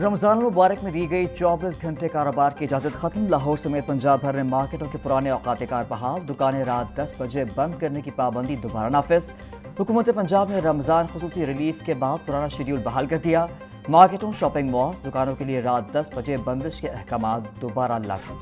रमज़ान मुबारक में दी गई 24 घंटे कारोबार की इजाज़त खत्म। लाहौर समेत पंजाब भर में मार्केटों के पुराने औकात कार बहाल। दुकानें रात 10 बजे बंद करने की पाबंदी दोबारा नाफिज। हुकूमत पंजाब ने रमज़ान खुसूसी रिलीफ के बाद पुराना शेड्यूल बहाल कर दिया। मार्केटों, शॉपिंग मॉल्स, दुकानों के लिए रात 10 बजे बंदिश के अहकाम दोबारा लागू।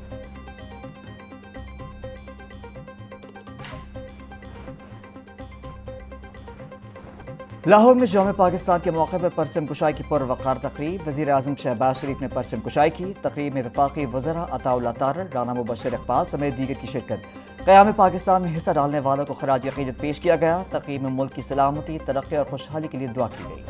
लाहौर में यौम पाकिस्तान के मौके पर परचम कुशाई की पुरवकार तकरीब। वज़ीर आज़म शहबाज शरीफ ने परचम कुशाई की। तकरीब में वफाकी वज़रा अताउल्लाह तारर, राना मुबशर इकबाल समेत दीगर की शिरकत। क़याम पाकिस्तान में हिस्सा डालने वालों को खराज अक़ीदत पेश किया गया। तकरीब में मुल्क की सलामती, तरक्की और खुशहाली के लिए दुआ की गई।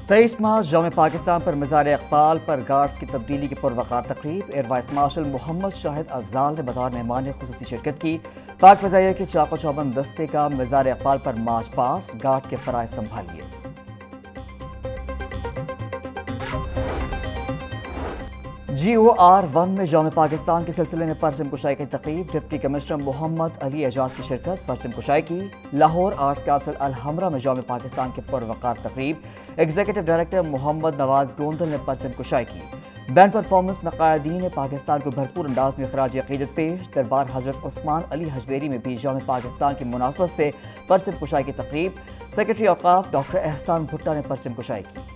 23 मार्च यौम पाकिस्तान पर मज़ार इक़बाल पर गार्ड्स की तब्दीली की पुरवकार तकरीब। Air vice marshal Mohammad Shahid Afzal ने बतौर मेहमान खुसूसी शिरकत की। पाक फ़ज़ाइया के चाको चौबंद दस्ते का मज़ार इक़बाल पर मार्च पास्ट, गार्ड के फ़राइज़ संभालिए। GOR1 में यौम पाकिस्तान के सिलसिले में परचम कुशाई की तकरीब। डिप्टी कमिश्नर मोहम्मद अली एजाज की शिरकत। परचम कुशाई की। लाहौर आर्ट्स काउंसिल अल-हमरा में यौम पाकिस्तान के पुरवकार तकरीब। एग्जीक्यूटिव डायरेक्टर मोहम्मद नवाज गोंदल ने परचम कुशाई की। बैंड परफॉर्मेंस में कायदीन पाकिस्तान को भरपूर अंदाज में खराज अक़ीदत पेश। दरबार हजरत उस्मान अली हजवेरी में भी यौम पाकिस्तान की मुनासबत से परचम कुशाई की तकरीब। सेक्रेटरी औक़ाफ़ डॉक्टर एहसान भुट्टा ने परचम कुशाई की।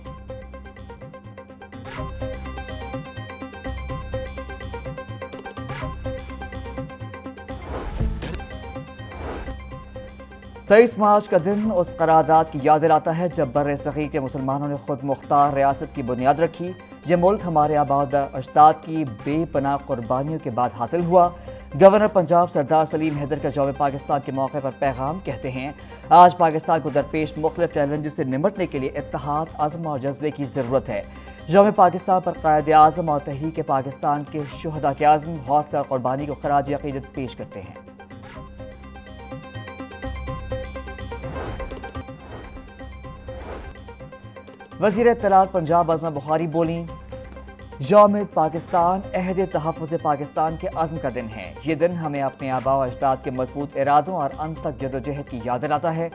तेईस मार्च का दिन उस करारदाद की याद दिलाता है जब बर्र-ए-सग़ीर के मुसलमानों ने खुद मुख्तार रियासत की बुनियाद रखी। ये मुल्क हमारे आबादा अजदाद की बेपनाह कुर्बानियों के बाद हासिल हुआ। गवर्नर पंजाब सरदार सलीम हैदर का यौम पाकिस्तान के मौके पर पैगाम कहते हैं, आज पाकिस्तान को दरपेश मुख्तलिफ चैलेंजेस से निमटने के लिए इत्तेहाद, अज़्म और जज्बे की ज़रूरत है। यौम पाकिस्तान पर क़ायद आज़म और तहरीक पाकिस्तान के शुहदा के आज़म, हौसला और कुर्बानी को खराज अक़ीदत पेश करते हैं। वज़ीर इत्तलात पंजाब आज़मा बुखारी बोली, यौम पाकिस्तान अहद तहफ़्फ़ुज़ पाकिस्तान के अज़्म का दिन है। ये दिन हमें अपने आबा व अजदाद के मजबूत इरादों और अनथक जदोजहद की याद दिलाता है।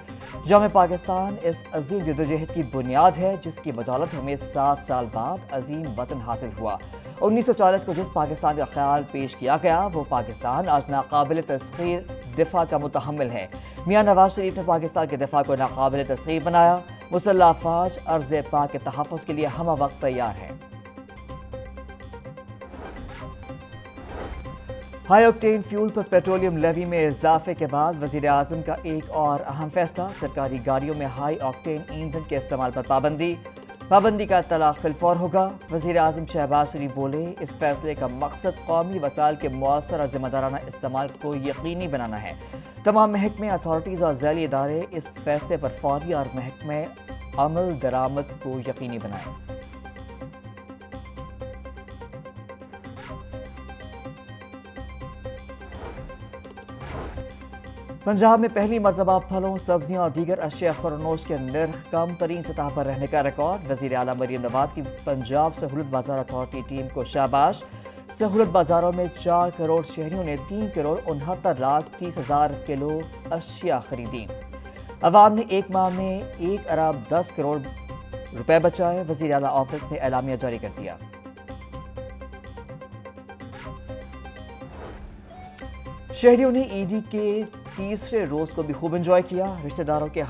यौम पाकिस्तान इस अज़ीम जदोजहद की बुनियाद है जिसकी बदौलत हमें 7 साल बाद अज़ीम वतन हासिल हुआ। 1940 को जिस पाकिस्तान का ख्याल पेश किया गया वो पाकिस्तान आज नाकाबिल तस्ख़ीर दिफा का मुतहम्मिल है। मियाँ नवाज शरीफ ने पाकिस्तान के दिफा को नाकाबिल तस्ख़ीर बनाया। मुसल्लह अफ़वाज अर्ज़ पाक के तहफ़्फ़ुज़ के लिए हम वक्त तैयार हैं। हाई ऑक्टेन फ्यूल पर पेट्रोलियम लेवी में इजाफे के बाद वज़ीर आज़म का एक और अहम फैसला। सरकारी गाड़ियों में हाई ऑक्टेन ईंधन के इस्तेमाल पर पाबंदी का तलाक फिलफौर होगा। वज़ीर आज़म शहबाज शरीफ बोले, इस फैसले का मकसद कौमी वसाइल के मौसर और ज़िम्मेदाराना इस्तेमाल को यकीनी बनाना है। तमाम महकमे, अथॉरिटीज़ और ज़ैली इदारे इस फैसले पर फौरी और महकमे अमल दरामद को यकीनी बनाएं। पंजाब में पहली मरतबा फलों, सब्जियों और दीगर अशिया खुरनोश के निर्ख कम तरीन सतह पर रहने का रिकॉर्ड। वज़ीर आला मरीम नवाज की पंजाब सहूलत बाजार अथॉरिटी टीम को शाबाश। सहूलत बाजारों में 4 करोड़ शहरियों ने 3 करोड़ 69,30,000 किलो अशिया खरीदी। अवाम ने एक माह में 1 अरब 10 करोड़ रुपए बचाए। वज़ीर आला ऑफिस ने एलामिया जारी कर दिया। शहरियों ने ईदी के तीसरे रोज को भी खूब एंजॉय किया। रिश्तेदारों के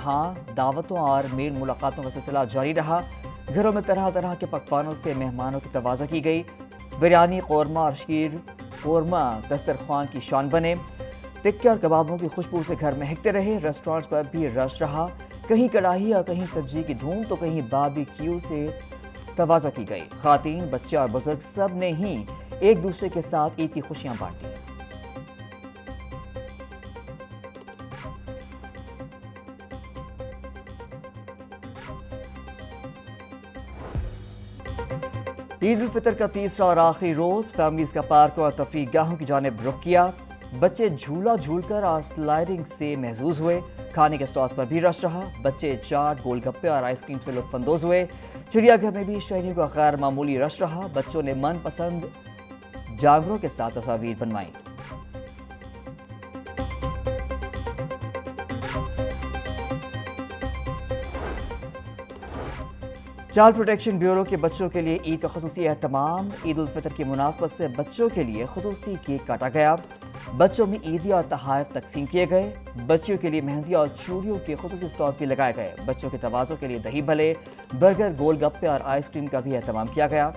दावतों और मेल मुलाकातों का सिलसिला जारी रहा। घरों में तरह तरह के पकवानों से मेहमानों की तवाज़ा की गई। बिरयानी, कौरमा और शीर कौरमा दस्तरखान की शान बने। टिक्के और कबाबों की खुशबू से घर महकते रहे। रेस्टोरेंट्स पर भी रश रहा। कहीं कढ़ाई और कहीं सब्जी की धूम तो कहीं बारबेक्यू से तवाज़ा की गई। खातीन, बच्चे और बुजुर्ग सब ने ही एक दूसरे के साथ ईद की खुशियां बांटी। ईद उल फितर का तीसरा और आखिरी रोज फैमिलीज का पार्कों और तफरीह गाहों की जानिब रुख किया। बच्चे झूला झूलकर और स्लाइडिंग से महजूज हुए। खाने के स्टॉल्स पर भी रश रहा। बच्चे चाट, गोलगप्पे और आइसक्रीम से लुत्फानंदोज हुए। चिड़ियाघर में भी शहरियों का गैर मामूली रश रहा। बच्चों ने मनपसंद जानवरों के साथ तस्वीर बनवाई। چائلڈ پروٹیکشن بیورو کے بچوں کے لیے عید کا خصوصی اہتمام. عید الفطر کی مناسبت سے بچوں کے لیے خصوصی کیک کاٹا گیا. بچوں میں عیدی اور تحائف تقسیم کیے گئے. بچوں کے لیے مہندی اور چوڑیوں کے خصوصی اسٹالز بھی لگائے گئے. بچوں کے توازوں کے لیے دہی بھلے، برگر، گول گپے اور آئس کریم کا بھی اہتمام کیا گیا.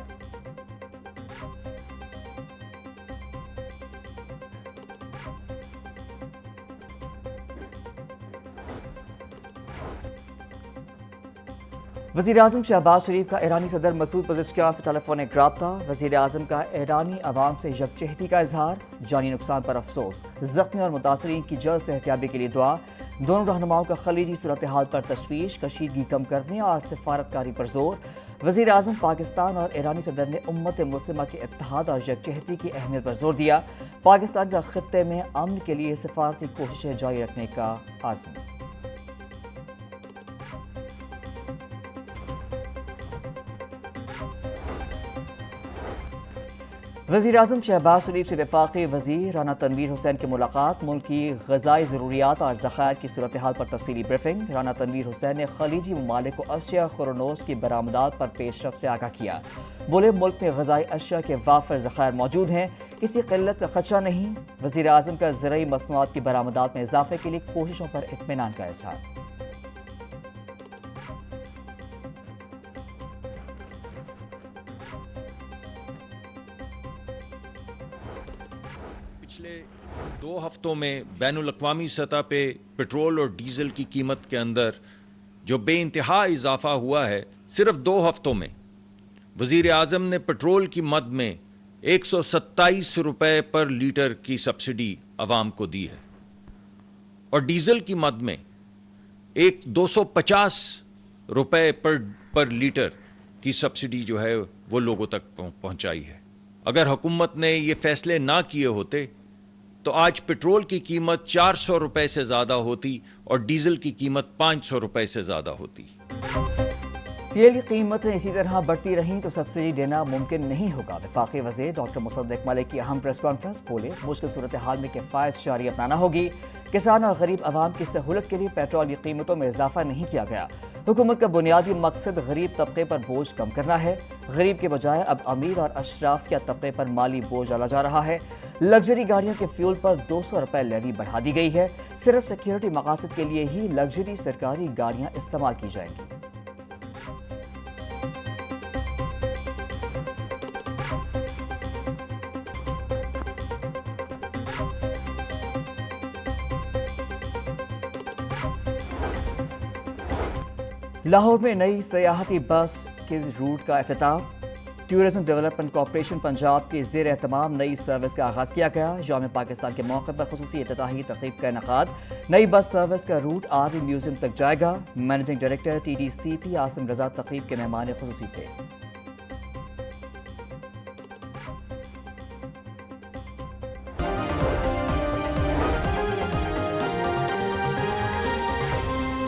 وزیر اعظم شہباز شریف کا ایرانی صدر مسعود پزشکیان سے ٹیلی فونک رابطہ. وزیر اعظم کا ایرانی عوام سے یکجہتی کا اظہار. جانی نقصان پر افسوس. زخمی اور متاثرین کی جلد صحتیابی کے لیے دعا. دونوں رہنماؤں کا خلیجی صورتحال پر تشویش، کشیدگی کم کرنے اور سفارتکاری پر زور. وزیر اعظم پاکستان اور ایرانی صدر نے امت مسلمہ کے اتحاد اور یکجہتی کی اہمیت پر زور دیا. پاکستان کا خطے میں امن کے لیے سفارتی کوششیں جاری رکھنے کا عزم. وزیر اعظم شہباز شریف سے وفاقی وزیر رانا تنویر حسین کی ملاقات. ملک کی غذائی ضروریات اور ذخائر کی صورتحال پر تفصیلی بریفنگ. رانا تنویر حسین نے خلیجی ممالک کو اشیاء خورنوش کی برآمدات پر پیش رفت سے آگاہ کیا. بولے ملک میں غذائی اشیاء کے وافر ذخائر موجود ہیں، کسی قلت کا خدشہ نہیں. وزیر اعظم کا زرعی مصنوعات کی برآمدات میں اضافے کے لیے کوششوں پر اطمینان کا اظہار. پچھلے 2 ہفتوں میں بین الاقوامی سطح پہ پٹرول اور ڈیزل کی قیمت کے اندر جو بے انتہا اضافہ ہوا ہے، صرف 2 ہفتوں میں وزیر اعظم نے پٹرول کی مد میں 127 روپے پر لیٹر کی سبسڈی عوام کو دی ہے اور ڈیزل کی مد میں 250 روپے پر لیٹر کی سبسڈی جو ہے وہ لوگوں تک پہنچائی ہے. اگر حکومت نے یہ فیصلے نہ کیے ہوتے تو آج پٹرول کی قیمت 400 روپے سے زیادہ ہوتی اور ڈیزل کی قیمت 500 روپے سے زیادہ ہوتی. تیل کی قیمتیں اسی طرح بڑھتی رہیں تو سبسڈی دینا ممکن نہیں ہوگا. وفاقی وزیر ڈاکٹر مصدق ملک کی اہم پریس کانفرنس. بولے مشکل صورتحال میں کفایت جاری اپنانا ہوگی. کسان اور غریب عوام کی سہولت کے لیے پیٹرول کی قیمتوں میں اضافہ نہیں کیا گیا. حکومت کا بنیادی مقصد غریب طبقے پر بوجھ کم کرنا ہے. غریب کے بجائے اب امیر اور اشرافیہ طبقے پر مالی بوجھ ڈالا جا رہا ہے. لگژری گاڑیوں کے فیول پر 200 روپے لیوی بڑھا دی گئی ہے. صرف سیکیورٹی مقاصد کے لیے ہی لگژری سرکاری گاڑیاں استعمال کی جائیں گی. لاہور میں نئی سیاحتی بس کے روٹ کا افتتاح. ٹورزم ڈیولپمنٹ کارپوریشن پنجاب کے زیر اہتمام نئی سروس کا آغاز کیا گیا. یوم پاکستان کے موقع پر خصوصی افتتاحی تقریب کا انعقاد. نئی بس سروس کا روٹ آرمی میوزیم تک جائے گا. مینیجنگ ڈائریکٹر TDCP عاصم رضا تقریب کے مہمان خصوصی تھے.